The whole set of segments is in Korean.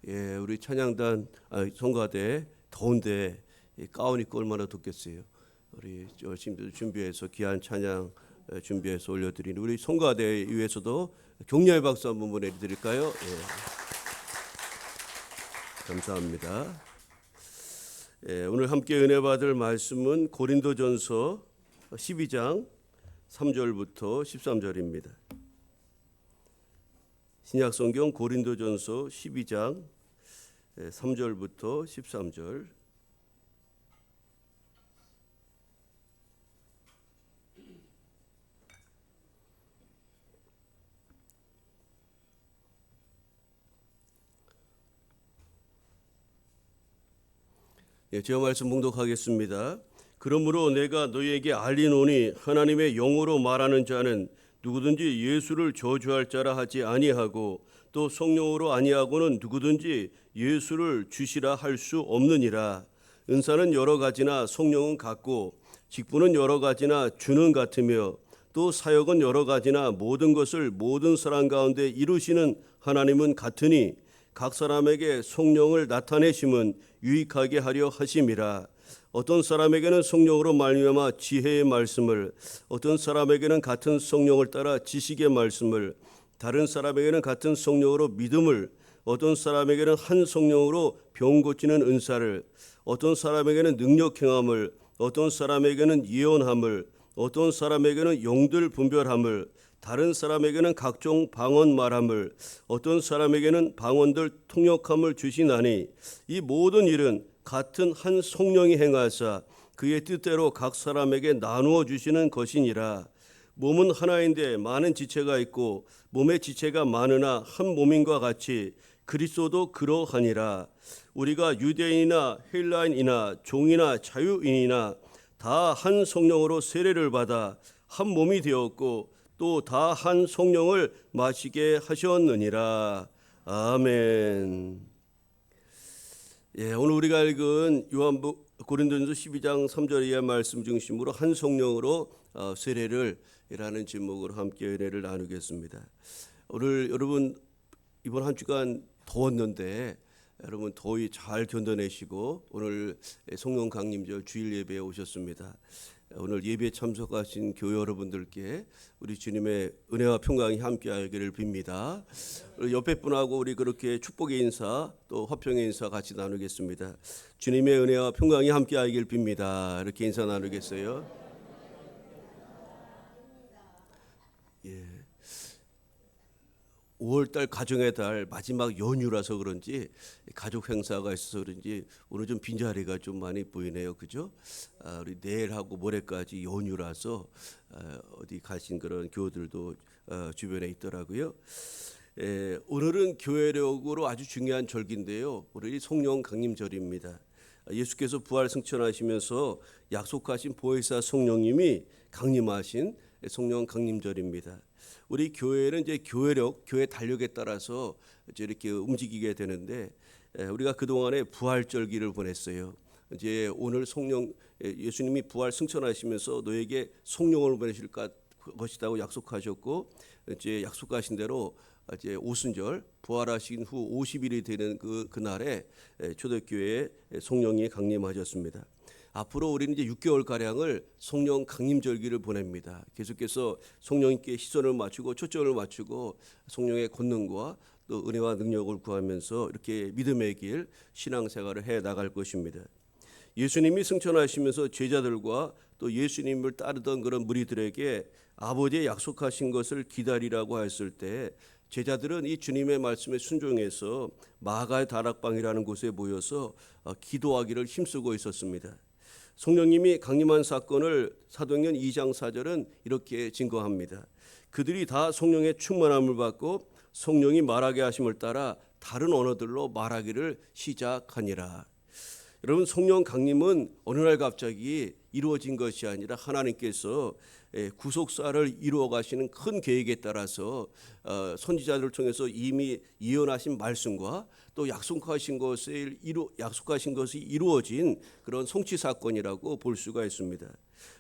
우리 찬양단 성가대 더운데 가운 입고 얼마나 덥겠어요. 우리 열심히 준비해서 귀한 찬양 준비해서 올려드리는 우리 성가대 위해서도 격려의 박수 한번 보내드릴까요? 감사합니다. 오늘 함께 은혜 받을 말씀은 고린도전서 12장 3절부터 13절입니다. 신약성경 고린도전서 12장 3절부터 13절. 제가 말씀 봉독하겠습니다. 그러므로 내가 너희에게 알리노니 하나님의 영으로 말하는 자는 누구든지 예수를 저주할 자라 하지 아니하고 또 성령으로 아니하고는 누구든지 예수를 주시라 할 수 없느니라. 은사는 여러 가지나 성령은 같고 직분은 여러 가지나 주는 같으며 또 사역은 여러 가지나 모든 것을 모든 사람 가운데 이루시는 하나님은 같으니 각 사람에게 성령을 나타내심은 유익하게 하려 하심이라. 어떤 사람에게는 성령으로 말미암아 지혜의 말씀을, 어떤 사람에게는 같은 성령을 따라 지식의 말씀을, 다른 사람에게는 같은 성령으로 믿음을, 어떤 사람에게는 한 성령으로 병 고치는 은사를, 어떤 사람에게는 능력 행함을, 어떤 사람에게는 예언함을, 어떤 사람에게는 영들 분별함을, 다른 사람에게는 각종 방언 말함을, 어떤 사람에게는 방언들 통역함을 주시나니 이 모든 일은 같은 한 성령이 행하사 그의 뜻대로 각 사람에게 나누어 주시는 것이니라. 몸은 하나인데 많은 지체가 있고 몸의 지체가 많으나 한 몸인과 같이 그리스도도 그러하니라. 우리가 유대인이나 헬라인이나 종이나 자유인이나 다 한 성령으로 세례를 받아 한 몸이 되었고 또 다 한 성령을 마시게 하셨느니라. 아멘. 오늘 우리가 읽은 고린도전서 12장 3절 이하 말씀 중심으로 한 성령으로 세례를 이라는 제목으로 함께 은혜를 나누겠습니다. 오늘 여러분 이번 한 주간 더웠는데 여러분 더위 잘 견뎌내시고 오늘 성령 강림절 주일 예배에 오셨습니다. 오늘 예배에 참석하신 교회 여러분들께 우리 주님의 은혜와 평강이 함께하기를 빕니다. 옆에 분하고 우리 그렇게 축복의 인사 또 화평의 인사 같이 나누겠습니다. 주님의 은혜와 평강이 함께하기를 빕니다. 이렇게 인사 나누겠어요. 5월달 가정의 달 마지막 연휴라서 그런지 가족 행사가 있어서 그런지 오늘 좀 빈자리가 좀 많이 보이네요. 그죠? 우리 내일하고 모레까지 연휴라서 어디 가신 그런 교우들도 주변에 있더라고요. 오늘은 교회력으로 아주 중요한 절기인데요. 오늘이 성령 강림절입니다. 예수께서 부활 승천하시면서 약속하신 보혜사 성령님이 강림하신 성령 강림절입니다. 우리 교회는 이제 교회력, 교회 달력에 따라서 이제 이렇게 움직이게 되는데 우리가 그 동안에 부활절기를 보냈어요. 이제 오늘 성령 예수님이 부활 승천하시면서 너에게 성령을 보내실 것이라고 약속하셨고 이제 약속하신 대로 이제 오순절 부활하신 후 50일이 되는 그 날에 초대교회에 성령이 강림하셨습니다. 앞으로 우리는 이제 6개월 가량을 성령 강림절기를 보냅니다. 계속해서 성령님께 시선을 맞추고 초점을 맞추고 성령의 권능과 또 은혜와 능력을 구하면서 이렇게 믿음의 길 신앙생활을 해 나갈 것입니다. 예수님이 승천하시면서 제자들과 또 예수님을 따르던 그런 무리들에게 아버지의 약속하신 것을 기다리라고 했을 때 제자들은 이 주님의 말씀에 순종해서 마가의 다락방이라는 곳에 모여서 기도하기를 힘쓰고 있었습니다. 성령님이 강림한 사건을 사도행전 2장 4절은 이렇게 증거합니다. 그들이 다 성령의 충만함을 받고 성령이 말하게 하심을 따라 다른 언어들로 말하기를 시작하니라. 여러분 성령 강림은 어느 날 갑자기 이루어진 것이 아니라 하나님께서 구속사를 이루어 가시는 큰 계획에 따라서 선지자들을 통해서 이미 예언하신 말씀과 또 약속하신 것이 이루어진 그런 성취 사건이라고 볼 수가 있습니다.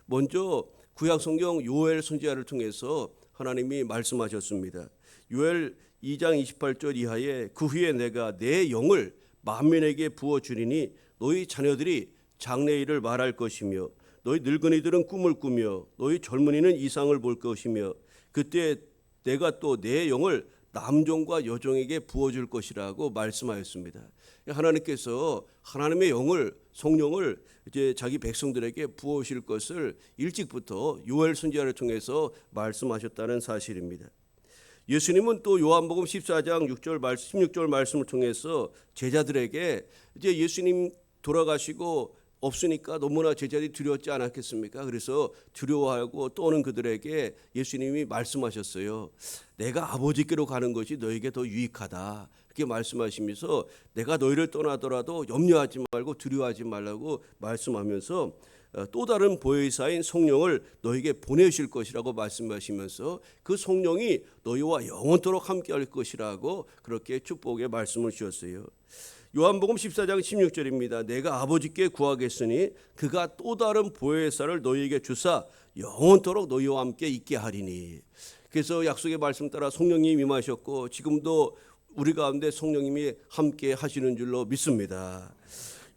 먼저 구약 성경 요엘 선지자를 통해서 하나님이 말씀하셨습니다. 요엘 2장 28절 이하에 그 후에 내가 내 영을 만민에게 부어주리니 너희 자녀들이 장래일을 말할 것이며 너희 늙은이들은 꿈을 꾸며 너희 젊은이는 이상을 볼 것이며 그때 내가 또 내 영을 남종과 여종에게 부어줄 것이라고 말씀하였습니다. 하나님께서 하나님의 영을 성령을 이제 자기 백성들에게 부어주실 것을 일찍부터 요엘 선지자를 통해서 말씀하셨다는 사실입니다. 예수님은 또 요한복음 14장 16절 말씀을 통해서 제자들에게 이제 예수님 돌아가시고 없으니까 너무나 제자들이 두려웠지 않았겠습니까? 그래서 두려워하고 떠오는 그들에게 예수님이 말씀하셨어요. 내가 아버지께로 가는 것이 너에게 더 유익하다. 그렇게 말씀하시면서 내가 너희를 떠나더라도 염려하지 말고 두려워하지 말라고 말씀하면서 또 다른 보혜사인 성령을 너에게 보내실 것이라고 말씀하시면서 그 성령이 너희와 영원토록 함께할 것이라고 그렇게 축복의 말씀을 주셨어요. 요한복음 14장 16절입니다. 내가 아버지께 구하겠으니 그가 또 다른 보혜사를 너희에게 주사 영원토록 너희와 함께 있게 하리니. 그래서 약속의 말씀 따라 성령님이 임하셨고 지금도 우리 가운데 성령님이 함께 하시는 줄로 믿습니다.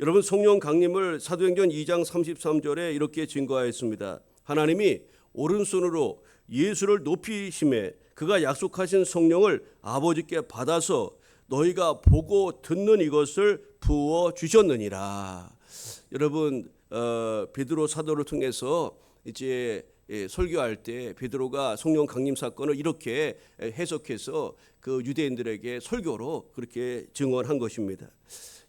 여러분, 성령 강림을 사도행전 2장 33절에 이렇게 증거하였습니다. 하나님이 오른손으로 예수를 높이심에 그가 약속하신 성령을 아버지께 받아서 너희가 보고 듣는 이것을 부어 주셨느니라. 여러분, 베드로 사도를 통해서 이제 설교할 때 베드로가 성령 강림 사건을 이렇게 해석해서 그 유대인들에게 설교로 그렇게 증언한 것입니다.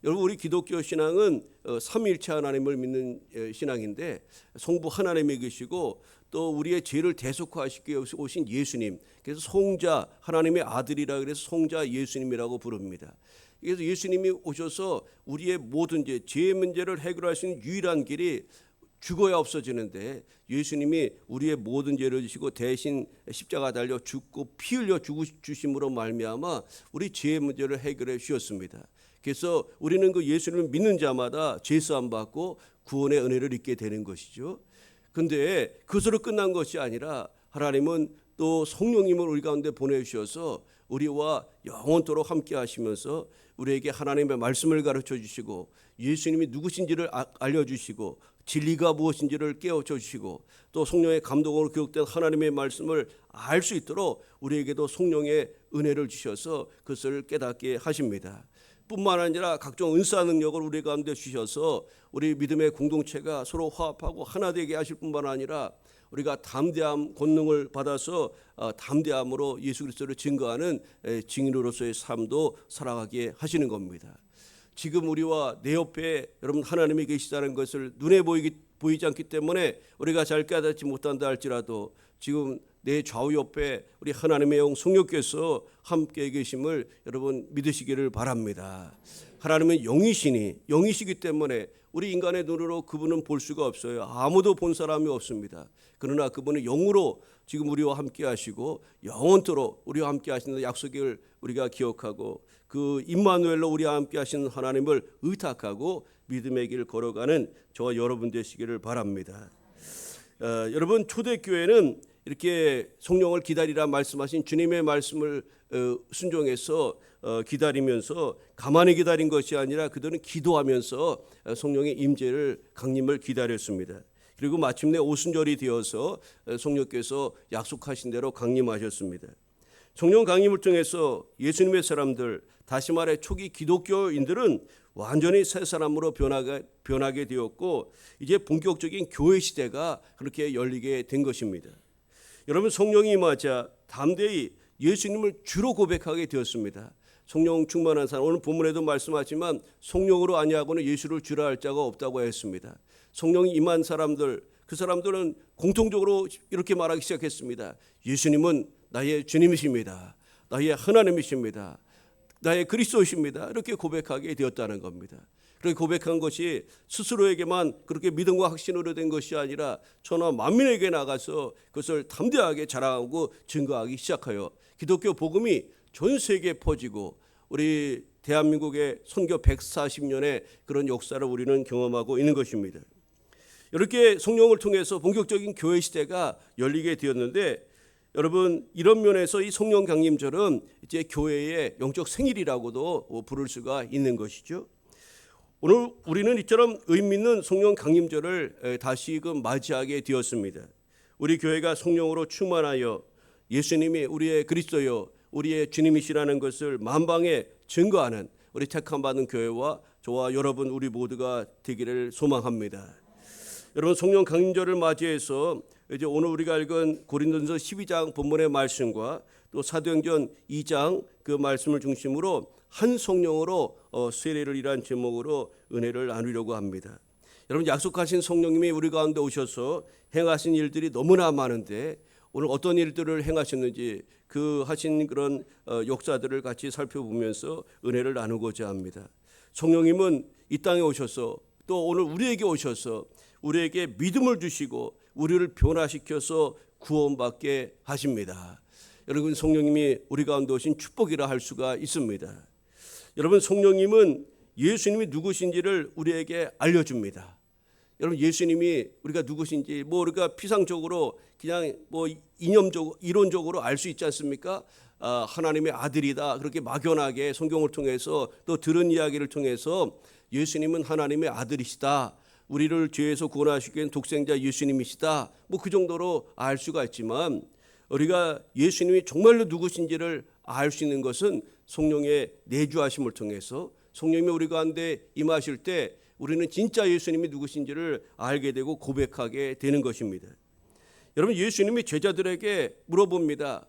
여러분, 우리 기독교 신앙은 삼위일체 하나님을 믿는 신앙인데 성부 하나님이 계시고 또 우리의 죄를 대속화시키기 위해서 오신 예수님, 그래서 성자 하나님의 아들이라 그래서 성자 예수님이라고 부릅니다. 그래서 예수님이 오셔서 우리의 모든 죄의 문제를 해결할 수 있는 유일한 길이 죽어야 없어지는데 예수님이 우리의 모든 죄를 지시고 대신 십자가 달려 죽고 피 흘려 주심으로 말미암아 우리 죄의 문제를 해결해 주셨습니다. 그래서 우리는 그 예수님을 믿는 자마다 죄사함 받고 구원의 은혜를 입게 되는 것이죠. 그런데 그것으로 끝난 것이 아니라 하나님은 또 성령님을 우리 가운데 보내주셔서 우리와 영원토록 함께 하시면서 우리에게 하나님의 말씀을 가르쳐 주시고 예수님이 누구신지를 알려주시고 진리가 무엇인지를 깨우쳐 주시고 또 성령의 감동으로 기록된 하나님의 말씀을 알 수 있도록 우리에게도 성령의 은혜를 주셔서 그것을 깨닫게 하십니다. 뿐만 아니라 각종 은사 능력을 우리 가운데 주셔서 우리 믿음의 공동체가 서로 화합하고 하나 되게 하실 뿐만 아니라 우리가 담대함 권능을 받아서 담대함으로 예수 그리스도를 증거하는 증인으로서의 삶도 살아가게 하시는 겁니다. 지금 우리와 내 옆에 여러분 하나님이 계시다는 것을 눈에 보이지 않기 때문에 우리가 잘 깨닫지 못한다 할지라도 지금 내 좌우 옆에 우리 하나님의 영 성령께서 함께 계심을 여러분 믿으시기를 바랍니다. 하나님은 영이시기 때문에 우리 인간의 눈으로 그분은 볼 수가 없어요. 아무도 본 사람이 없습니다. 그러나 그분은 영으로 지금 우리와 함께 하시고 영원토록 우리와 함께 하시는 약속을 우리가 기억하고 그 임마누엘로 우리와 함께 하시는 하나님을 의탁하고 믿음의 길 걸어가는 저와 여러분 되시기를 바랍니다. 여러분, 초대교회는 이렇게 성령을 기다리라 말씀하신 주님의 말씀을 순종해서 기다리면서 가만히 기다린 것이 아니라 그들은 기도하면서 성령의 임재를 강림을 기다렸습니다. 그리고 마침내 오순절이 되어서 성령께서 약속하신 대로 강림하셨습니다. 성령 강림을 통해서 예수님의 사람들, 다시 말해 초기 기독교인들은 완전히 새 사람으로 변하게 되었고 이제 본격적인 교회 시대가 그렇게 열리게 된 것입니다. 여러분, 성령이 임하자 담대히 예수님을 주로 고백하게 되었습니다. 성령 충만한 사람, 오늘 본문에도 말씀하지만 성령으로 아니하고는 예수를 주라 할 자가 없다고 했습니다. 성령이 임한 사람들, 그 사람들은 공통적으로 이렇게 말하기 시작했습니다. 예수님은 나의 주님이십니다. 나의 하나님이십니다. 나의 그리스도이십니다. 이렇게 고백하게 되었다는 겁니다. 그렇게 고백한 것이 스스로에게만 그렇게 믿음과 확신으로 된 것이 아니라 천하 만민에게 나가서 그것을 담대하게 자랑하고 증거하기 시작하여 기독교 복음이 전 세계에 퍼지고 우리 대한민국의 선교 140년의 그런 역사를 우리는 경험하고 있는 것입니다. 이렇게 성령을 통해서 본격적인 교회 시대가 열리게 되었는데 여러분, 이런 면에서 이 성령 강림절은 이제 교회의 영적 생일이라고도 부를 수가 있는 것이죠. 오늘 우리는 이처럼 의미 있는 성령 강림절을 다시금 맞이하게 되었습니다. 우리 교회가 성령으로 충만하여 예수님이 우리의 그리스도요 우리의 주님이시라는 것을 만방에 증거하는 우리 택함 받은 교회와 저와 여러분 우리 모두가 되기를 소망합니다. 여러분, 성령 강림절을 맞이해서 이제 오늘 우리가 읽은 고린도전서 12장 본문의 말씀과 또 사도행전 2장 그 말씀을 중심으로 한 성령으로 세례를 이란 제목으로 은혜를 나누려고 합니다. 여러분, 약속하신 성령님이 우리 가운데 오셔서 행하신 일들이 너무나 많은데 오늘 어떤 일들을 행하셨는지 그 하신 그런 역사들을 같이 살펴보면서 은혜를 나누고자 합니다. 성령님은 이 땅에 오셔서 또 오늘 우리에게 오셔서 우리에게 믿음을 주시고 우리를 변화시켜서 구원받게 하십니다. 여러분, 성령님이 우리 가운데 오신 축복이라 할 수가 있습니다. 여러분, 성령님은 예수님이 누구신지를 우리에게 알려줍니다. 여러분, 예수님이 우리가 누구신지 우리가 피상적으로 그냥 이념적으로 이론적으로 알 수 있지 않습니까? 하나님의 아들이다 그렇게 막연하게 성경을 통해서 또 들은 이야기를 통해서 예수님은 하나님의 아들이시다, 우리를 죄에서 구원하시기 위한 독생자 예수님이시다 그 정도로 알 수가 있지만 우리가 예수님이 정말로 누구신지를 알 수 있는 것은 성령의 내주하심을 통해서 성령님이 우리 가운데 임하실 때 우리는 진짜 예수님이 누구신지를 알게 되고 고백하게 되는 것입니다. 여러분, 예수님이 제자들에게 물어봅니다.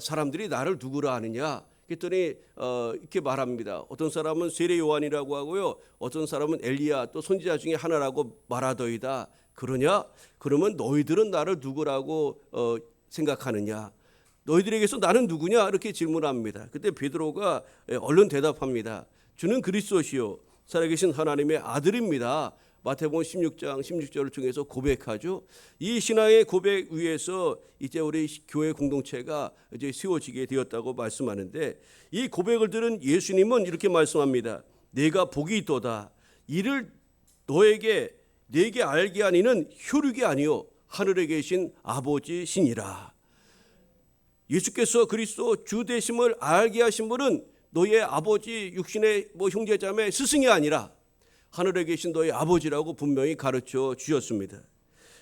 사람들이 나를 누구라 하느냐? 그랬더니 이렇게 말합니다. 어떤 사람은 세례 요한이라고 하고요, 어떤 사람은 엘리야 또 선지자 중에 하나라고 말하더이다. 그러냐? 그러면 너희들은 나를 누구라고 생각하느냐? 너희들에게서 나는 누구냐? 이렇게 질문합니다. 그때 베드로가 얼른 대답합니다. 주는 그리스도시요 살아계신 하나님의 아들입니다. 마태복음 16장 16절을 통해서 고백하죠. 이 신앙의 고백 위에서 이제 우리 교회 공동체가 이제 세워지게 되었다고 말씀하는데, 이 고백을 들은 예수님은 이렇게 말씀합니다. 내가 복이 있도다. 이를 내게 알게 하는 이는 혈육이 아니요 하늘에 계신 아버지 신이라. 예수께서 그리스도 주 되심을 알게 하신 분은 너의 아버지 육신의 형제자매 스승이 아니라 하늘에 계신 너의 아버지라고 분명히 가르쳐 주셨습니다.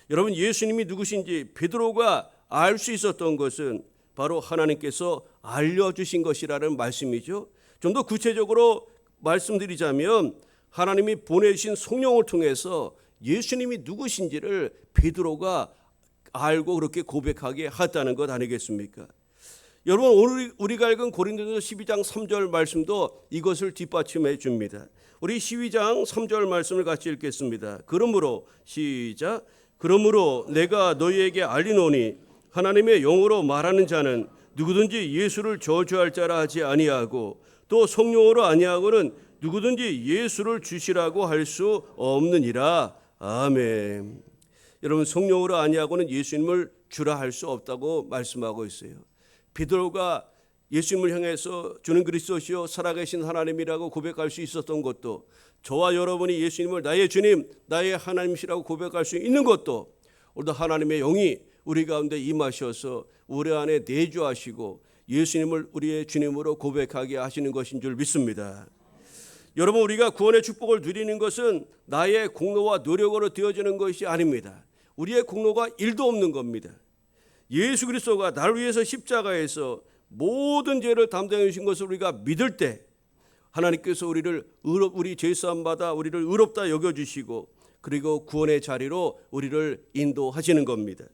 여러분, 예수님이 누구신지 베드로가 알 수 있었던 것은 바로 하나님께서 알려주신 것이라는 말씀이죠. 좀 더 구체적으로 말씀드리자면 하나님이 보내신 성령을 통해서 예수님이 누구신지를 베드로가 알고 그렇게 고백하게 했다는 것 아니겠습니까? 여러분, 오늘 우리가 읽은 고린도전서 12장 3절 말씀도 이것을 뒷받침해 줍니다. 우리 12장 3절 말씀을 같이 읽겠습니다. 그러므로 시작. 그러므로 내가 너희에게 알리노니 하나님의 영으로 말하는 자는 누구든지 예수를 저주할 자라 하지 아니하고 또 성령으로 아니하고는 누구든지 예수를 주시라고 할 수 없느니라. 아멘. 여러분, 성령으로 아니하고는 예수님을 주라 할 수 없다고 말씀하고 있어요. 베드로가 예수님을 향해서 주는 그리스도시요 살아계신 하나님이라고 고백할 수 있었던 것도, 저와 여러분이 예수님을 나의 주님, 나의 하나님이시라고 고백할 수 있는 것도 오늘도 하나님의 영이 우리 가운데 임하셔서 우리 안에 내주하시고 예수님을 우리의 주님으로 고백하게 하시는 것인 줄 믿습니다. 여러분, 우리가 구원의 축복을 누리는 것은 나의 공로와 노력으로 되어지는 것이 아닙니다. 우리의 공로가 1도 없는 겁니다. 예수 그리스도가 나를 위해서 십자가에서 모든 죄를 담당해 주신 것을 우리가 믿을 때 하나님께서 우리 죄사함 받아 우리를 의롭다 여겨주시고 그리고 구원의 자리로 우리를 인도하시는 겁니다.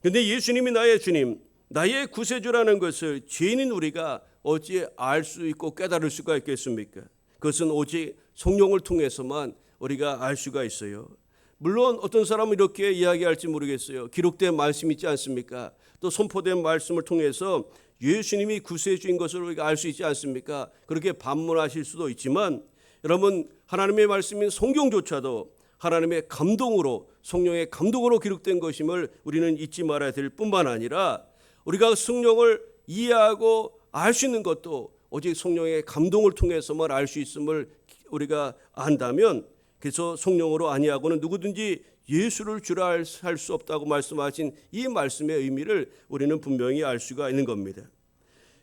그런데 예수님이 나의 주님, 나의 구세주라는 것을 죄인인 우리가 어찌 알 수 있고 깨달을 수가 있겠습니까? 그것은 오직 성령을 통해서만 우리가 알 수가 있어요. 물론 어떤 사람은 이렇게 이야기할지 모르겠어요. 기록된 말씀 있지 않습니까? 또 선포된 말씀을 통해서 예수님이 구세주인 것을 우리가 알 수 있지 않습니까? 그렇게 반문하실 수도 있지만 여러분, 하나님의 말씀인 성경조차도 하나님의 감동으로, 성령의 감동으로 기록된 것임을 우리는 잊지 말아야 될 뿐만 아니라 우리가 성령을 이해하고 알 수 있는 것도 오직 성령의 감동을 통해서만 알 수 있음을 우리가 안다면 그래서 성령으로 아니하고는 누구든지 예수를 주라 할 수 없다고 말씀하신 이 말씀의 의미를 우리는 분명히 알 수가 있는 겁니다.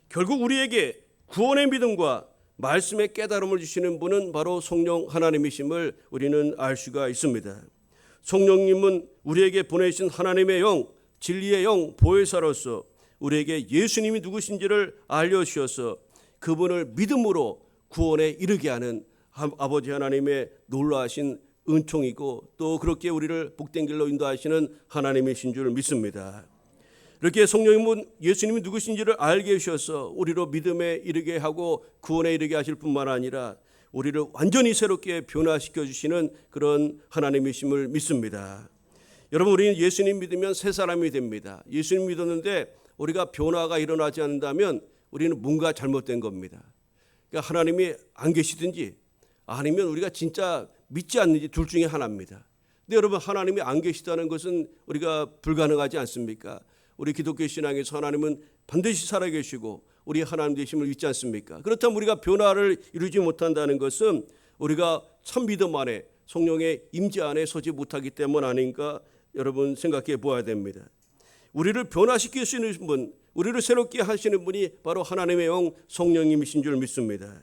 결국 우리에게 구원의 믿음과 말씀의 깨달음을 주시는 분은 바로 성령 하나님이심을 우리는 알 수가 있습니다. 성령님은 우리에게 보내신 하나님의 영, 진리의 영, 보혜사로서 우리에게 예수님이 누구신지를 알려주셔서 그분을 믿음으로 구원에 이르게 하는 아버지 하나님의 놀라우신 은총이고 또 그렇게 우리를 복된 길로 인도하시는 하나님이신 줄 믿습니다. 이렇게 성령님은 예수님이 누구신지를 알게 해주셔서 우리로 믿음에 이르게 하고 구원에 이르게 하실 뿐만 아니라 우리를 완전히 새롭게 변화시켜 주시는 그런 하나님이심을 믿습니다. 여러분, 우리는 예수님 믿으면 새 사람이 됩니다. 예수님 믿었는데 우리가 변화가 일어나지 않는다면 우리는 뭔가 잘못된 겁니다. 그러니까 하나님이 안 계시든지 아니면 우리가 진짜 믿지 않는지 둘 중에 하나입니다. 근데 여러분, 하나님이 안 계시다는 것은 우리가 불가능하지 않습니까? 우리 기독교 신앙에서 하나님은 반드시 살아계시고 우리 하나님 되심을 믿지 않습니까? 그렇다면 우리가 변화를 이루지 못한다는 것은 우리가 참 믿음 안에 성령의 임재 안에 서지 못하기 때문 아닌가 여러분 생각해 보아야 됩니다. 우리를 변화시킬 수 있는 분, 우리를 새롭게 하시는 분이 바로 하나님의 영 성령님이신 줄 믿습니다.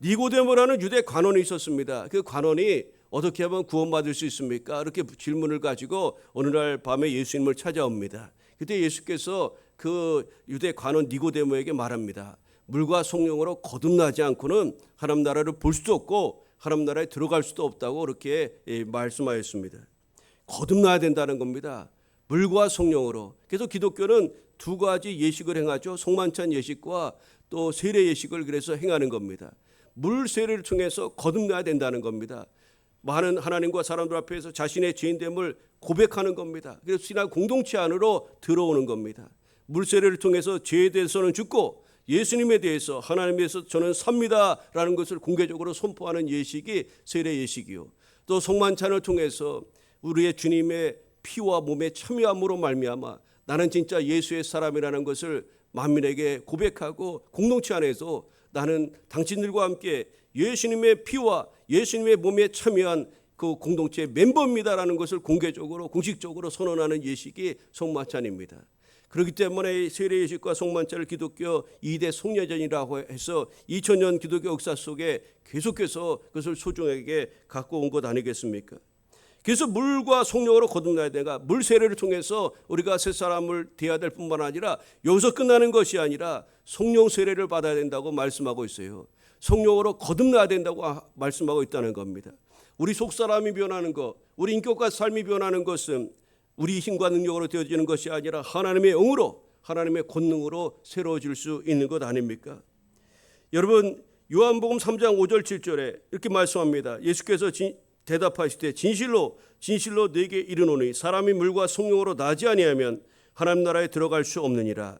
니고데모라는 유대 관원이 있었습니다. 그 관원이 어떻게 하면 구원받을 수 있습니까? 이렇게 질문을 가지고 어느 날 밤에 예수님을 찾아옵니다. 그때 예수께서 그 유대 관원 니고데모에게 말합니다. 물과 성령으로 거듭나지 않고는 하나님 나라를 볼 수도 없고 하나님 나라에 들어갈 수도 없다고 그렇게 말씀하였습니다. 거듭나야 된다는 겁니다. 물과 성령으로. 그래서 기독교는 두 가지 예식을 행하죠. 성만찬 예식과 또 세례 예식을 그래서 행하는 겁니다. 물 세례를 통해서 거듭나야 된다는 겁니다. 많은 하나님과 사람들 앞에서 자신의 죄인됨을 고백하는 겁니다. 그래서 신앙 공동체 안으로 들어오는 겁니다. 물 세례를 통해서 죄에 대해서는 죽고 예수님에 대해서 하나님에 대해서 저는 삽니다라는 것을 공개적으로 선포하는 예식이 세례 예식이요. 또 성만찬을 통해서 우리의 주님의 피와 몸의 참여함으로 말미암아 나는 진짜 예수의 사람이라는 것을 만민에게 고백하고 공동체 안에서 나는 당신들과 함께 예수님의 피와 예수님의 몸에 참여한 그 공동체의 멤버입니다라는 것을 공개적으로 공식적으로 선언하는 예식이 성만찬입니다. 그렇기 때문에 세례 예식과 성만찬을 기독교 2대 성례전이라고 해서 2000년 기독교 역사 속에 계속해서 그것을 소중하게 갖고 온 것 아니겠습니까? 그래서 물과 성령으로 거듭나야 되가 물 세례를 통해서 우리가 새 사람을 대해야 될 뿐만 아니라 여기서 끝나는 것이 아니라 성령 세례를 받아야 된다고 말씀하고 있어요. 성령으로 거듭나야 된다고 말씀하고 있다는 겁니다. 우리 속사람이 변하는 것, 우리 인격과 삶이 변하는 것은 우리 힘과 능력으로 되어지는 것이 아니라 하나님의 영으로, 하나님의 권능으로 새로워질 수 있는 것 아닙니까? 여러분, 요한복음 3장 5절 7절에 이렇게 말씀합니다. 예수께서 대답하시되 진실로 진실로 네게 이르노니 사람이 물과 성령으로 나지 아니하면 하나님 나라에 들어갈 수 없느니라.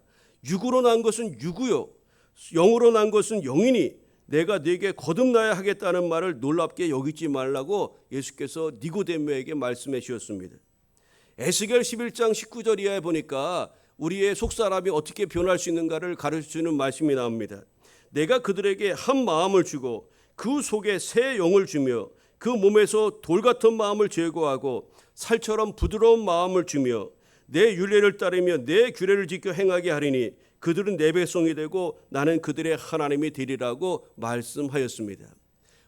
육으로 난 것은 육이요 영으로 난 것은 영이니 내가 네게 거듭나야 하겠다는 말을 놀랍게 여기지 말라고 예수께서 니고데모에게 말씀해 주셨습니다. 에스겔 11장 19절 이하에 보니까 우리의 속사람이 어떻게 변할 수 있는가를 가르치는 말씀이 나옵니다. 내가 그들에게 한 마음을 주고 그 속에 새 영을 주며 그 몸에서 돌 같은 마음을 제거하고 살처럼 부드러운 마음을 주며 내 율례를 따르며 내 규례를 지켜 행하게 하리니 그들은 내 백성이 되고 나는 그들의 하나님이 되리라고 말씀하였습니다.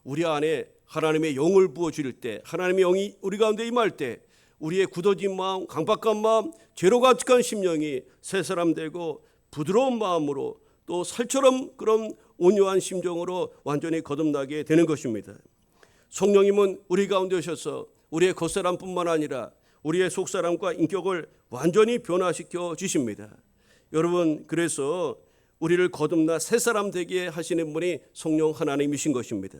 우리 안에 하나님의 영을 부어줄 때, 하나님의 영이 우리 가운데 임할 때 우리의 굳어진 마음, 강박한 마음, 죄로 가득한 심령이 새 사람 되고 부드러운 마음으로 또 살처럼 그런 온유한 심정으로 완전히 거듭나게 되는 것입니다. 성령님은 우리 가운데 오셔서 우리의 겉사람뿐만 아니라 우리의 속사람과 인격을 완전히 변화시켜 주십니다. 여러분, 그래서 우리를 거듭나 새 사람 되게 하시는 분이 성령 하나님이신 것입니다.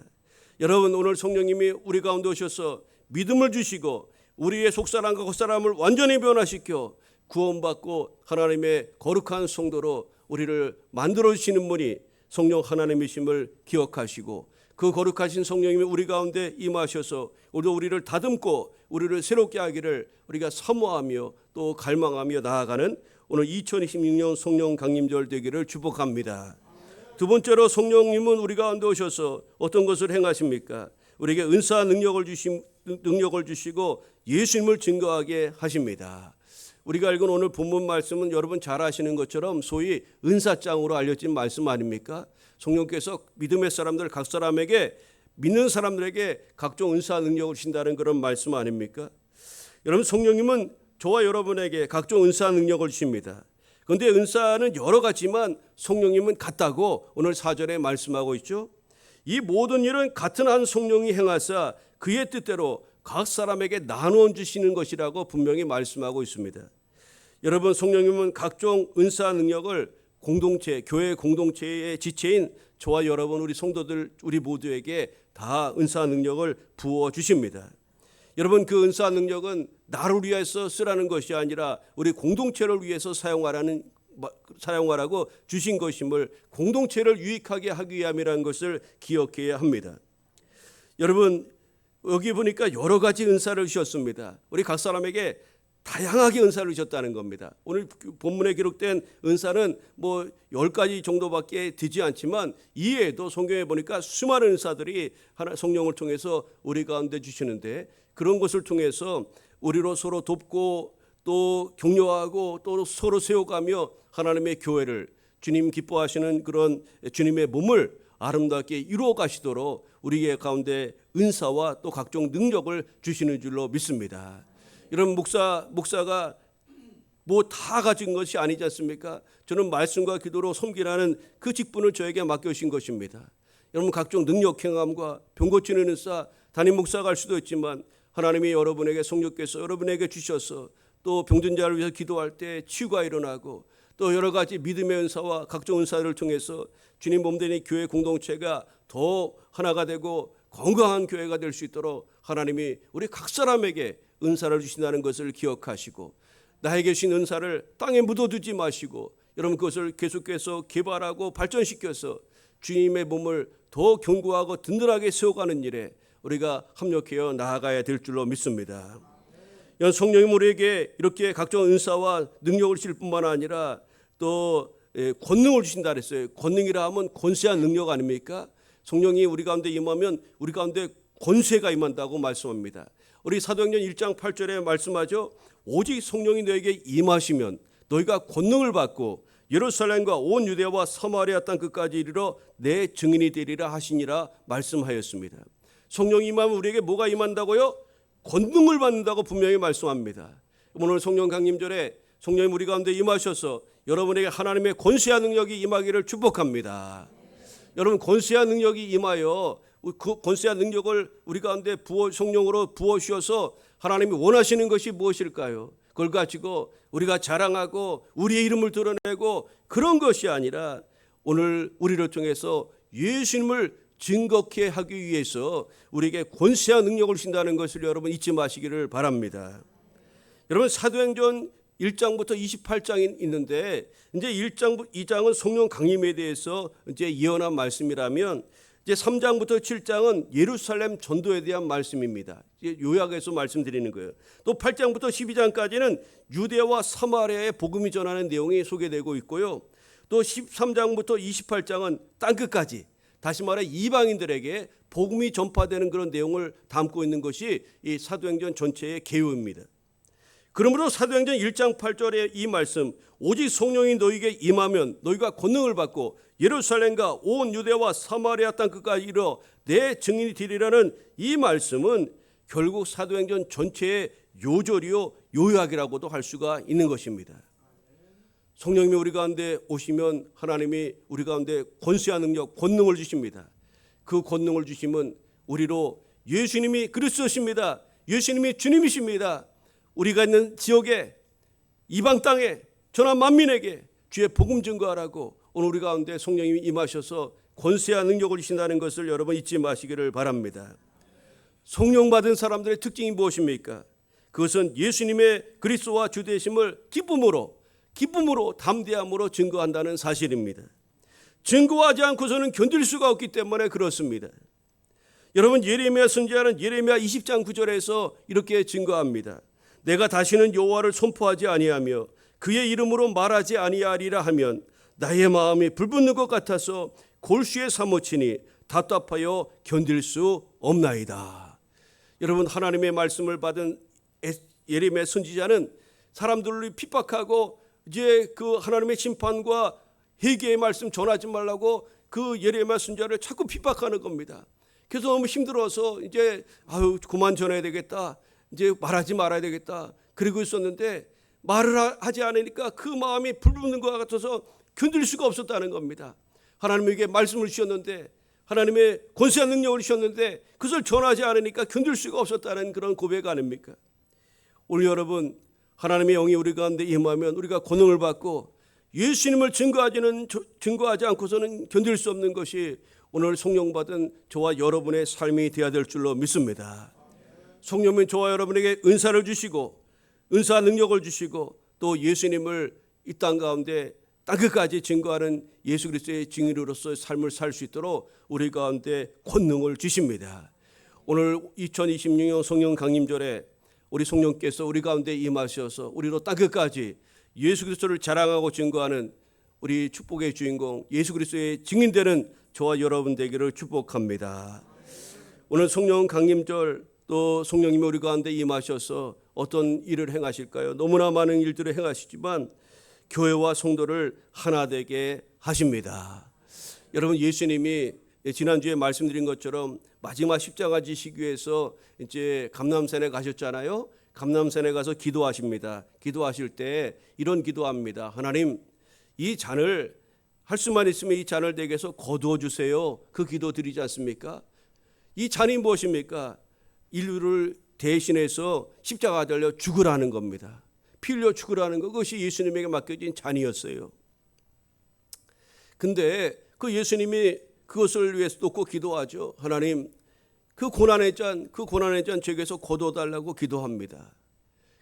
여러분, 오늘 성령님이 우리 가운데 오셔서 믿음을 주시고 우리의 속사람과 겉사람을 완전히 변화시켜 구원받고 하나님의 거룩한 성도로 우리를 만들어주시는 분이 성령 하나님이심을 기억하시고 그 거룩하신 성령님이 우리 가운데 임하셔서 우리를 다듬고 우리를 새롭게 하기를 우리가 사모하며 또 갈망하며 나아가는 오늘 2026년 성령 강림절 되기를 축복합니다. 두 번째로 성령님은 우리 가운데 오셔서 어떤 것을 행하십니까? 우리에게 은사와 능력을 주시고 예수님을 증거하게 하십니다. 우리가 읽은 오늘 본문 말씀은 여러분 잘 아시는 것처럼 소위 은사장으로 알려진 말씀 아닙니까? 성령께서 믿음의 사람들 각 사람에게, 믿는 사람들에게 각종 은사 능력을 주신다는 그런 말씀 아닙니까? 여러분, 성령님은 저와 여러분에게 각종 은사 능력을 주십니다. 그런데 은사는 여러 가지만 성령님은 같다고 오늘 4절에 말씀하고 있죠. 이 모든 일은 같은 한 성령이 행하사 그의 뜻대로 각 사람에게 나누어 주시는 것이라고 분명히 말씀하고 있습니다. 여러분, 성령님은 각종 은사 능력을 공동체, 교회 공동체의 지체인 저와 여러분, 우리 성도들, 우리 모두에게 다 은사 능력을 부어 주십니다. 여러분, 그 은사 능력은 나를 위해서 쓰라는 것이 아니라 우리 공동체를 위해서 사용하라고 주신 것임을, 공동체를 유익하게 하기 위함이라는 것을 기억해야 합니다. 여러분, 여기 보니까 여러 가지 은사를 주셨습니다. 우리 각 사람에게 다양하게 은사를 주셨다는 겁니다. 오늘 본문에 기록된 은사는 10가지 정도밖에 되지 않지만 이외에도 성경에 보니까 수많은 은사들이 성령을 통해서 우리 가운데 주시는데, 그런 것을 통해서 우리로 서로 돕고 또 격려하고 또 서로 세워가며 하나님의 교회를, 주님 기뻐하시는 그런 주님의 몸을 아름답게 이루어 가시도록 우리 가운데 은사와 또 각종 능력을 주시는 줄로 믿습니다. 이런 목사가 다 가진 것이 아니지 않습니까? 저는 말씀과 기도로 섬기라는 그 직분을 저에게 맡겨주신 것입니다. 여러분, 각종 능력 행함과 병 고치는 은사, 담임 목사가 할 수도 있지만 하나님이 여러분에게, 성령께서 여러분에게 주셔서 또 병든 자를 위해서 기도할 때 치유가 일어나고, 또 여러 가지 믿음의 은사와 각종 은사를 통해서 주님 몸되는 교회 공동체가 더 하나가 되고 건강한 교회가 될 수 있도록 하나님이 우리 각 사람에게 은사를 주신다는 것을 기억하시고, 나에게 주신 은사를 땅에 묻어두지 마시고 여러분 그것을 계속해서 개발하고 발전시켜서 주님의 몸을 더 견고하고 든든하게 세워가는 일에 우리가 협력하여 나아가야 될 줄로 믿습니다. 성령님 우리에게 이렇게 각종 은사와 능력을 주실 뿐만 아니라 또 권능을 주신다 그랬어요. 권능이라 하면 권세한 능력 아닙니까? 성령이 우리 가운데 임하면 우리 가운데 권세가 임한다고 말씀합니다. 우리 사도행전 1장 8절에 말씀하죠. 오직 성령이 너에게 임하시면 너희가 권능을 받고 예루살렘과 온 유대와 사마리아 땅 끝까지 이르러 내 증인이 되리라 하시니라 말씀하였습니다. 성령이 임하면 우리에게 뭐가 임한다고요? 권능을 받는다고 분명히 말씀합니다. 오늘 성령 강림절에 성령이 우리 가운데 임하셔서 여러분에게 하나님의 권세와 능력이 임하기를 축복합니다. 여러분, 권세와 능력이 임하여 그 권세와 능력을 우리 가운데 성령으로 부어 주셔서 하나님이 원하시는 것이 무엇일까요? 그걸 가지고 우리가 자랑하고 우리의 이름을 드러내고 그런 것이 아니라 오늘 우리를 통해서 예수님을 증거케 하기 위해서 우리에게 권세와 능력을 주신다는 것을 여러분 잊지 마시기를 바랍니다. 여러분, 사도행전 1장부터 28장이 있는데 이제 2장은 성령 강림에 대해서 이제 예언한 말씀이라면 이제 3장부터 7장은 예루살렘 전도에 대한 말씀입니다. 요약해서 말씀드리는 거예요. 또 8장부터 12장까지는 유대와 사마리아의 복음이 전하는 내용이 소개되고 있고요. 또 13장부터 28장은 땅끝까지, 다시 말해 이방인들에게 복음이 전파되는 그런 내용을 담고 있는 것이 이 사도행전 전체의 개요입니다. 그러므로 사도행전 1장 8절의 이 말씀, 오직 성령이 너희에게 임하면 너희가 권능을 받고 예루살렘과 온 유대와 사마리아 땅 끝까지 이르러 내 증인이 되리라는 이 말씀은 결국 사도행전 전체의 요절이요 요약이라고도 할 수가 있는 것입니다. 성령님이 우리 가운데 오시면 하나님이 우리 가운데 권세와 능력, 권능을 주십니다. 그 권능을 주시면 우리로 예수님이 그리스도십니다. 예수님이 주님이십니다. 우리가 있는 지역에, 이방 땅에, 전하 만민에게 주의 복음 증거하라고 오늘 우리 가운데 성령님이 임하셔서 권세와 능력을 주신다는 것을 여러분 잊지 마시기를 바랍니다. 성령 받은 사람들의 특징이 무엇입니까? 그것은 예수님의 그리스도와 주 되심을 기쁨으로 담대함으로 증거한다는 사실입니다. 증거하지 않고서는 견딜 수가 없기 때문에 그렇습니다. 여러분, 예레미야 선지자는 예레미야 20장 9절에서 이렇게 증거합니다. 내가 다시는 여호와를 선포하지 아니하며 그의 이름으로 말하지 아니하리라 하면 나의 마음이 불붙는 것 같아서 골수에 사무치니 답답하여 견딜 수 없나이다. 여러분, 하나님의 말씀을 받은 예레미야 선지자는 사람들을 핍박하고 이제 그 하나님의 심판과 회개의 말씀 전하지 말라고 그 예레미야 선지자를 자꾸 핍박하는 겁니다. 그래서 너무 힘들어서 이제 그만 전해야 되겠다, 이제 말하지 말아야 되겠다 그러고 있었는데, 말을 하지 않으니까 그 마음이 불붙는 것 같아서 견딜 수가 없었다는 겁니다. 하나님에게 말씀을 주셨는데, 하나님의 권세한 능력을 주셨는데 그것을 전하지 않으니까 견딜 수가 없었다는 그런 고백 아닙니까? 오늘 여러분, 하나님의 영이 우리 가운데 임하면 우리가 권능을 받고 예수님을 증거하지 않고서는 견딜 수 없는 것이 오늘 성령 받은 저와 여러분의 삶이 되어야 될 줄로 믿습니다. 성령은 저와 여러분에게 은사를 주시고 은사 능력을 주시고 또 예수님을 이 땅 가운데 땅끝까지 증거하는 예수 그리스도의 증인으로서의 삶을 살 수 있도록 우리 가운데 권능을 주십니다. 오늘 2026년 성령 강림절에 우리 성령께서 우리 가운데 임하셔서 우리로 땅끝까지 예수 그리스도를 자랑하고 증거하는 우리 축복의 주인공 예수 그리스도의 증인되는 저와 여러분 되기를 축복합니다. 오늘 성령 강림절 또 성령님이 우리 가운데 임하셔서 어떤 일을 행하실까요? 너무나 많은 일들을 행하시지만 교회와 성도를 하나 되게 하십니다. 여러분, 예수님이 지난주에 말씀드린 것처럼 마지막 십자가 지시기 위해서 이제 감람산에 가셨잖아요. 감람산에 가서 기도하십니다. 기도하실 때 이런 기도합니다. 하나님, 이 잔을 할 수만 있으면 이 잔을 내게 해서 거두어 주세요. 그 기도 드리지 않습니까? 이 잔이 무엇입니까? 인류를 대신해서 십자가 달려 죽으라는 겁니다. 피 흘려 죽으라는 것, 그것이 예수님에게 맡겨진 잔이었어요. 근데 그 예수님이 그것을 위해서 놓고 기도하죠. 하나님, 그 고난의 잔 제게서 거둬달라고 기도합니다.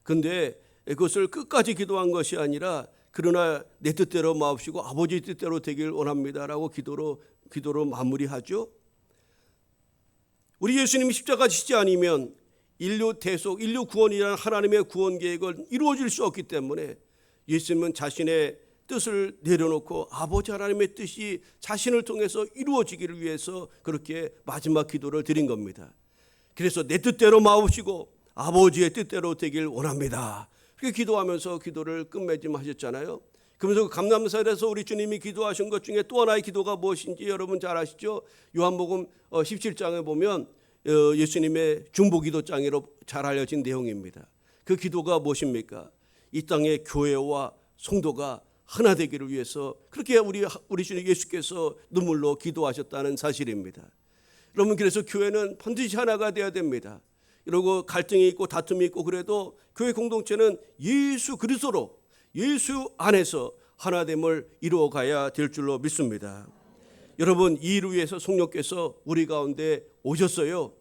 근데 그것을 끝까지 기도한 것이 아니라 그러나 내 뜻대로 마옵시고 아버지 뜻대로 되길 원합니다라고 기도로 마무리하죠. 우리 예수님이 십자가 지시지 않으면 인류 대속, 인류 구원이라는 하나님의 구원 계획은 이루어질 수 없기 때문에 예수님은 자신의 뜻을 내려놓고 아버지 하나님의 뜻이 자신을 통해서 이루어지기를 위해서 그렇게 마지막 기도를 드린 겁니다. 그래서 내 뜻대로 마옵시고 아버지의 뜻대로 되길 원합니다. 그렇게 기도하면서 기도를 끝맺음하셨잖아요. 그러면서 감람산에서 우리 주님이 기도하신 것 중에 또 하나의 기도가 무엇인지 여러분 잘 아시죠? 요한복음 17장에 보면 예수님의 중보기도장으로 잘 알려진 내용입니다. 그 기도가 무엇입니까? 이 땅의 교회와 성도가 하나 되기를 위해서 그렇게 우리 주님 예수께서 눈물로 기도하셨다는 사실입니다. 여러분, 그래서 교회는 반드시 하나가 되어야 됩니다. 이러고 갈등이 있고 다툼이 있고 그래도 교회 공동체는 예수 그리스도로, 예수 안에서 하나됨을 이루어가야 될 줄로 믿습니다. 여러분, 이 일을 위해서 성령께서 우리 가운데 오셨어요.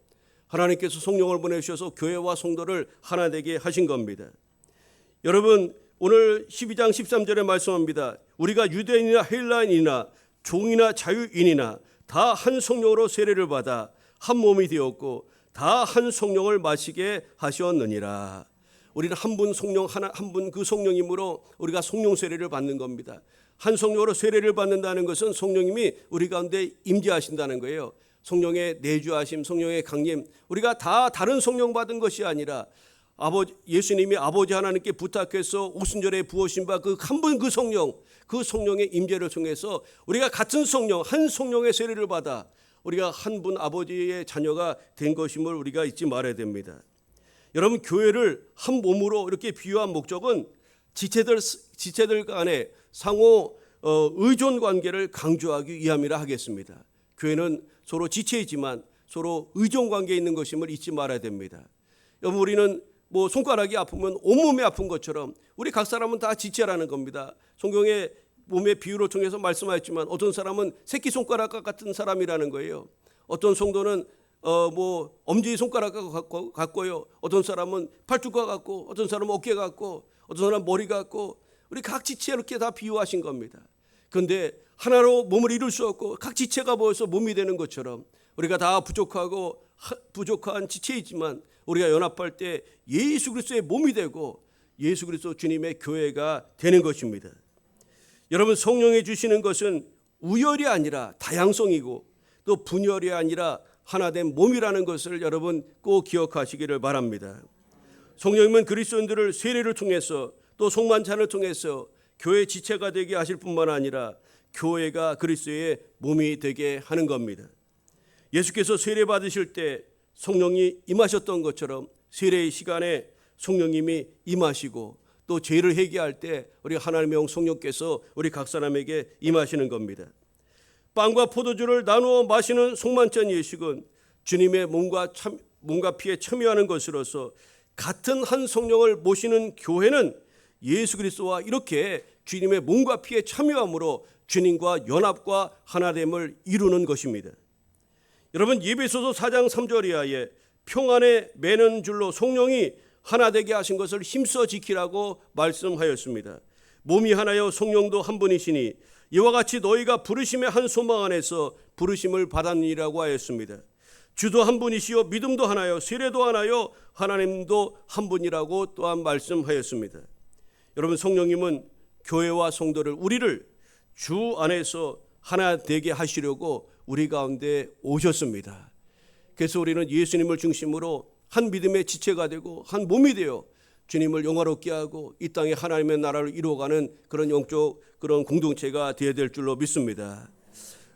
하나님께서 성령을 보내주셔서 교회와 성도를 하나 되게 하신 겁니다. 여러분, 오늘 12장 13절에 말씀합니다. 우리가 유대인이나 헬라인이나 종이나 자유인이나 다 한 성령으로 세례를 받아 한 몸이 되었고 다 한 성령을 마시게 하셨느니라. 우리는 한 분 성령, 한 분 그 성령님으로 우리가 성령 세례를 받는 겁니다. 한 성령으로 세례를 받는다는 것은 성령님이 우리 가운데 임재하신다는 거예요. 성령의 내주하심, 성령의 강림, 우리가 다 다른 성령 받은 것이 아니라 예수님이 아버지 하나님께 부탁해서 오순절에 부으신 바 그 한 분 그 성령, 그 성령의 임재를 통해서 우리가 같은 성령, 한 성령의 세례를 받아 우리가 한 분 아버지의 자녀가 된 것임을 우리가 잊지 말아야 됩니다. 여러분, 교회를 한 몸으로 이렇게 비유한 목적은 지체들 간의 상호 의존 관계를 강조하기 위함이라 하겠습니다. 교회는 서로 지체이지만 서로 의존 관계에 있는 것임을 잊지 말아야 됩니다. 여러분, 우리는 손가락이 아프면 온몸이 아픈 것처럼 우리 각 사람은 다 지체라는 겁니다. 성경의 몸의 비유를 통해서 말씀하였지만 어떤 사람은 새끼손가락과 같은 사람이라는 거예요. 어떤 성도는 엄지 손가락과 같고요. 어떤 사람은 팔뚝과 같고, 어떤 사람은 어깨가 같고, 어떤 사람은 머리가 같고, 우리 각 지체 이렇게 다 비유하신 겁니다. 그런데 하나로 몸을 이룰 수 없고 각 지체가 모여서 몸이 되는 것처럼 우리가 다 부족한 지체이지만 우리가 연합할 때 예수 그리스도의 몸이 되고 예수 그리스도 주님의 교회가 되는 것입니다. 여러분, 성령이 주시는 것은 우열이 아니라 다양성이고 또 분열이 아니라 하나된 몸이라는 것을 여러분 꼭 기억하시기를 바랍니다. 성령님은 그리스도인들을 세례를 통해서 또 성만찬을 통해서 교회 지체가 되게 하실 뿐만 아니라 교회가 그리스도의 몸이 되게 하는 겁니다. 예수께서 세례 받으실 때 성령이 임하셨던 것처럼 세례의 시간에 성령님이 임하시고 또 죄를 회개할 때 우리 하나님의 영 성령께서 우리 각 사람에게 임하시는 겁니다. 빵과 포도주를 나누어 마시는 성만찬 예식은 주님의 몸과 피에 참여하는 것으로서 같은 한 성령을 모시는 교회는 예수 그리스도와 이렇게 주님의 몸과 피에 참여함으로 주님과 연합과 하나됨을 이루는 것입니다. 여러분, 예배소서 4장 3절 이하에 평안에 매는 줄로 성령이 하나 되게 하신 것을 힘써 지키라고 말씀하였습니다. 몸이 하나요 성령도 한 분이시니 이와 같이 너희가 부르심의 한 소망 안에서 부르심을 받았느니라고 하였습니다. 주도 한 분이시요 믿음도 하나요 세례도 하나요 하나님도 한 분이라고 또한 말씀하였습니다. 여러분, 성령님은 교회와 성도를 우리를 주 안에서 하나 되게 하시려고 우리 가운데 오셨습니다. 그래서 우리는 예수님을 중심으로 한 믿음의 지체가 되고 한 몸이 되어 주님을 영화롭게 하고 이 땅에 하나님의 나라를 이루어가는 그런 영적 그런 공동체가 되어야 될 줄로 믿습니다.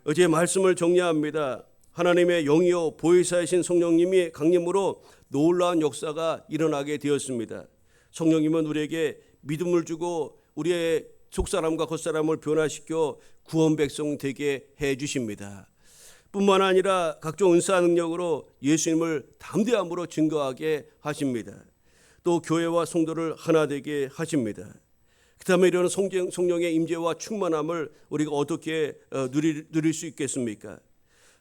어제 말씀을 정리합니다. 하나님의 영이요 보혜사이신 성령님이 강림으로 놀라운 역사가 일어나게 되었습니다. 성령님은 우리에게 믿음을 주고 우리의 속사람과 겉사람을 변화시켜 구원 백성 되게 해 주십니다. 뿐만 아니라 각종 은사 능력으로 예수님을 담대함으로 증거하게 하십니다. 또 교회와 성도를 하나 되게 하십니다. 그 다음에 이런 성령의 임재와 충만함을 우리가 어떻게 누릴 수 있겠습니까?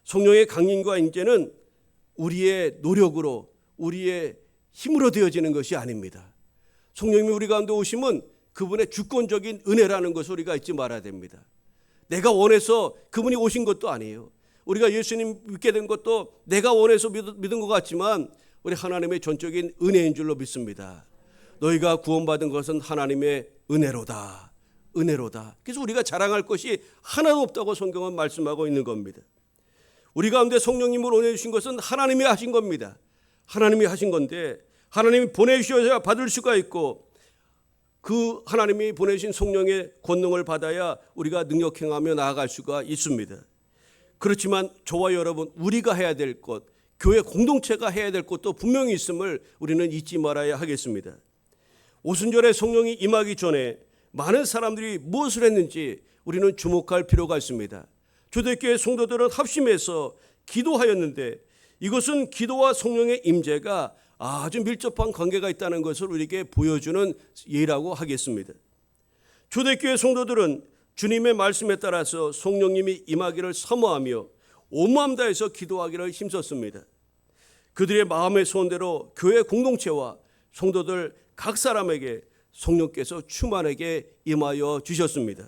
성령의 강림과 임재는 우리의 노력으로 우리의 힘으로 되어지는 것이 아닙니다. 성령님이 우리 가운데 오심은 그분의 주권적인 은혜라는 것을 우리가 잊지 말아야 됩니다. 내가 원해서 그분이 오신 것도 아니에요. 우리가 예수님 믿게 된 것도 내가 원해서 믿은 것 같지만 우리 하나님의 전적인 은혜인 줄로 믿습니다. 너희가 구원받은 것은 하나님의 은혜로다. 은혜로다. 그래서 우리가 자랑할 것이 하나도 없다고 성경은 말씀하고 있는 겁니다. 우리 가운데 성령님을 보내주신 것은 하나님이 하신 겁니다. 하나님이 하신 건데 하나님이 보내주셔야 받을 수가 있고 그 하나님이 보내신 성령의 권능을 받아야 우리가 능력 행하며 나아갈 수가 있습니다. 그렇지만 저와 여러분 우리가 해야 될 것, 교회 공동체가 해야 될 것도 분명히 있음을 우리는 잊지 말아야 하겠습니다. 오순절에 성령이 임하기 전에 많은 사람들이 무엇을 했는지 우리는 주목할 필요가 있습니다. 초대교회 성도들은 합심해서 기도하였는데 이것은 기도와 성령의 임재가 아주 밀접한 관계가 있다는 것을 우리에게 보여주는 예라고 하겠습니다. 초대교회 성도들은 주님의 말씀에 따라서 성령님이 임하기를 사모하며 온 마음 다해서 기도하기를 힘썼습니다. 그들의 마음의 소원대로 교회 공동체와 성도들 각 사람에게 성령께서 충만하게 임하여 주셨습니다.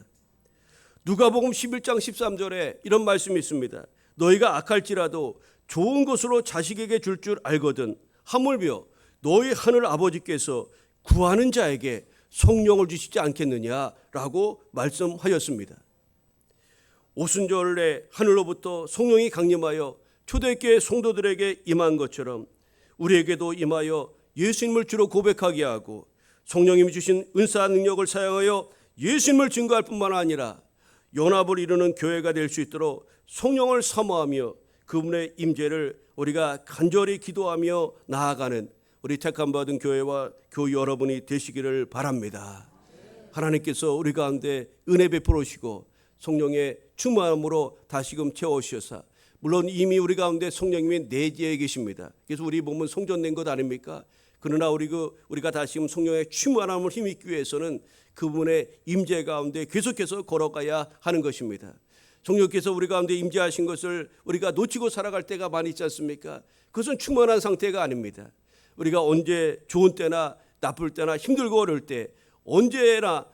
누가복음 11장 13절에 이런 말씀이 있습니다. 너희가 악할지라도 좋은 것으로 자식에게 줄 알거든 하물며 너희 하늘 아버지께서 구하는 자에게 성령을 주시지 않겠느냐라고 말씀하였습니다. 오순절에 하늘로부터 성령이 강림하여 초대교회 성도들에게 임한 것처럼 우리에게도 임하여 예수님을 주로 고백하게 하고 성령님이 주신 은사 능력을 사용하여 예수님을 증거할 뿐만 아니라 연합을 이루는 교회가 될 수 있도록 성령을 사모하며 그분의 임재를 우리가 간절히 기도하며 나아가는 우리 택함 받은 교회와 교회 여러분이 되시기를 바랍니다. 하나님께서 우리 가운데 은혜 베풀으시고 성령의 충만함으로 다시금 채워주셔서 물론 이미 우리 가운데 성령님이 내재해 계십니다. 그래서 우리 몸은 성전된 것 아닙니까? 그러나 우리가 다시금 성령의 충만함을 힘입기 위해서는 그분의 임재 가운데 계속해서 걸어가야 하는 것입니다. 성령께서 우리 가운데 임재하신 것을 우리가 놓치고 살아갈 때가 많이 있지 않습니까? 그것은 충만한 상태가 아닙니다. 우리가 언제 좋은 때나 나쁠 때나 힘들고 어려울 때 언제나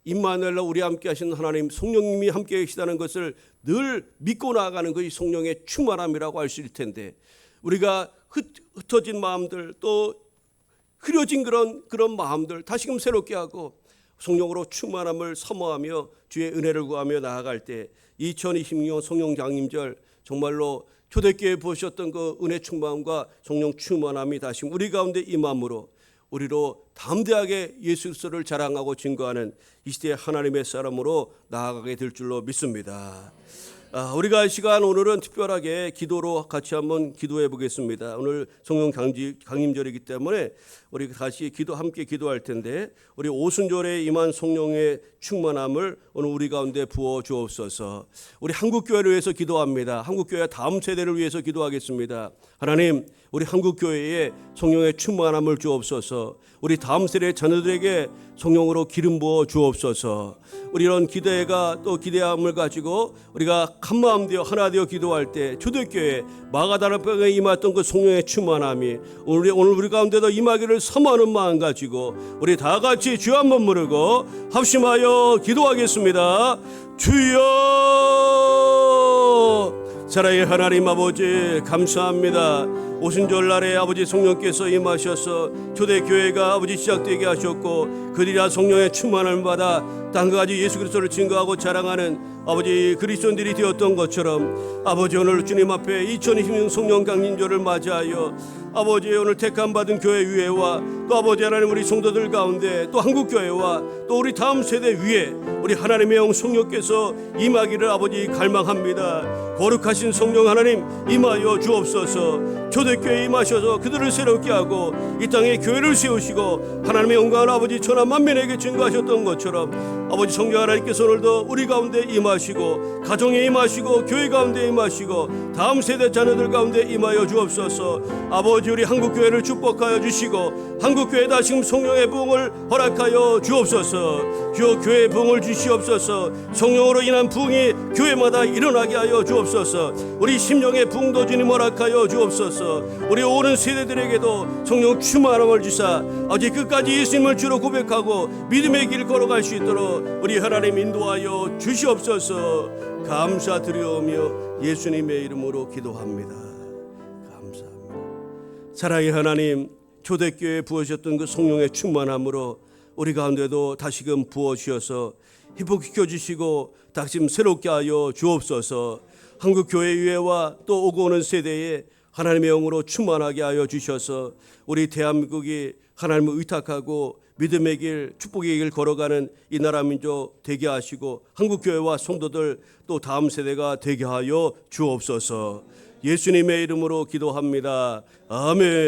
임마누엘로 우리 함께 하신 하나님 성령님이 함께 계시다는 것을 늘 믿고 나아가는 것이 성령의 충만함이라고 할 수 있을 텐데 우리가 흩어진 마음들 또 흐려진 그런 마음들 다시금 새롭게 하고 성령으로 충만함을 사모하며 주의 은혜를 구하며 나아갈 때 2026년 성령 장림절 정말로 초대교회에 보셨던 그 은혜 충만과 성령 충만함이 다시 우리 가운데 임함으로 우리로 담대하게 예수 그리스도를 자랑하고 증거하는 이 시대의 하나님의 사람으로 나아가게 될 줄로 믿습니다. 우리가 이 시간 오늘은 특별하게 기도로 같이 한번 기도해 보겠습니다. 오늘 성령 강림절이기 때문에 우리 다시 함께 기도할 텐데, 우리 오순절에 임한 성령의 충만함을 오늘 우리 가운데 부어 주옵소서. 우리 한국교회를 위해서 기도합니다. 한국교회 다음 세대를 위해서 기도하겠습니다. 하나님, 우리 한국교회에 성령의 충만함을 주옵소서. 우리 다음 세대 자녀들에게 성령으로 기름 부어 주옵소서. 우리 이런 기대가 또 기대함을 가지고 우리가 한마음 되어 하나 되어 기도할 때 초대교회 마가다락방에 임했던 그 성령의 충만함이 오늘 우리 가운데도 임하기를 사모하는 마음 가지고 우리 다 같이 주여 한번 부르고 합심하여 기도하겠습니다. 주여, 사랑의 하나님 아버지, 감사합니다. 오순절날에 아버지 성령께서 임하셔서 초대교회가 아버지 시작되게 하셨고, 그들이라 성령의 충만을 받아 땅까지 예수 그리스도를 증거하고 자랑하는 아버지 그리스도인들이 되었던 것처럼, 아버지 오늘 주님 앞에 2020년 성령 강림절을 맞이하여 아버지 오늘 택함 받은 교회 위에와 또 아버지 하나님 우리 성도들 가운데 또 한국교회와 또 우리 다음 세대 위에 우리 하나님의 영 성령께서 임하기를 아버지 갈망합니다. 거룩하신 성령 하나님 임하여 주옵소서. 초대교회에 임하셔서 그들을 새롭게 하고 이 땅에 교회를 세우시고 하나님의 영광을 아버지 천하 만민에게 증거하셨던 것처럼 아버지 성령 하나님께서 오늘도 우리 가운데 임하시고 가정에 임하시고 교회 가운데 임하시고 다음 세대 자녀들 가운데 임하여 주옵소서. 아버지 우리 한국교회를 축복하여 주시고 한국교회 다시금 성령의 부흥을 허락하여 주옵소서. 주여 교회의 부흥을 주시옵소서. 성령으로 인한 부흥이 교회마다 일어나게 하여 주옵소서. 우리 심령의 부흥도 주님 허락하여 주옵소서. 우리 오는 세대들에게도 성령 충만함을 주사 아버지 끝까지 예수님을 주로 고백하고 믿음의 길 걸어갈 수 있도록 우리 하나님 인도하여 주시옵소서. 감사드리오며 예수님의 이름으로 기도합니다. 감사합니다. 사랑의 하나님, 초대교회에 부어주셨던 그 성령의 충만함으로 우리 가운데도 다시금 부어주셔서 회복시켜 주시고 다시금 새롭게 하여 주옵소서. 한국교회 위에와 또 오고 오는 세대에 하나님의 영으로 충만하게 하여 주셔서 우리 대한민국이 하나님을 의탁하고 믿음의 길, 축복의 길 걸어가는 이 나라 민족 되게 하시고 한국교회와 성도들 또 다음 세대가 되게 하여 주옵소서. 예수님의 이름으로 기도합니다. 아멘.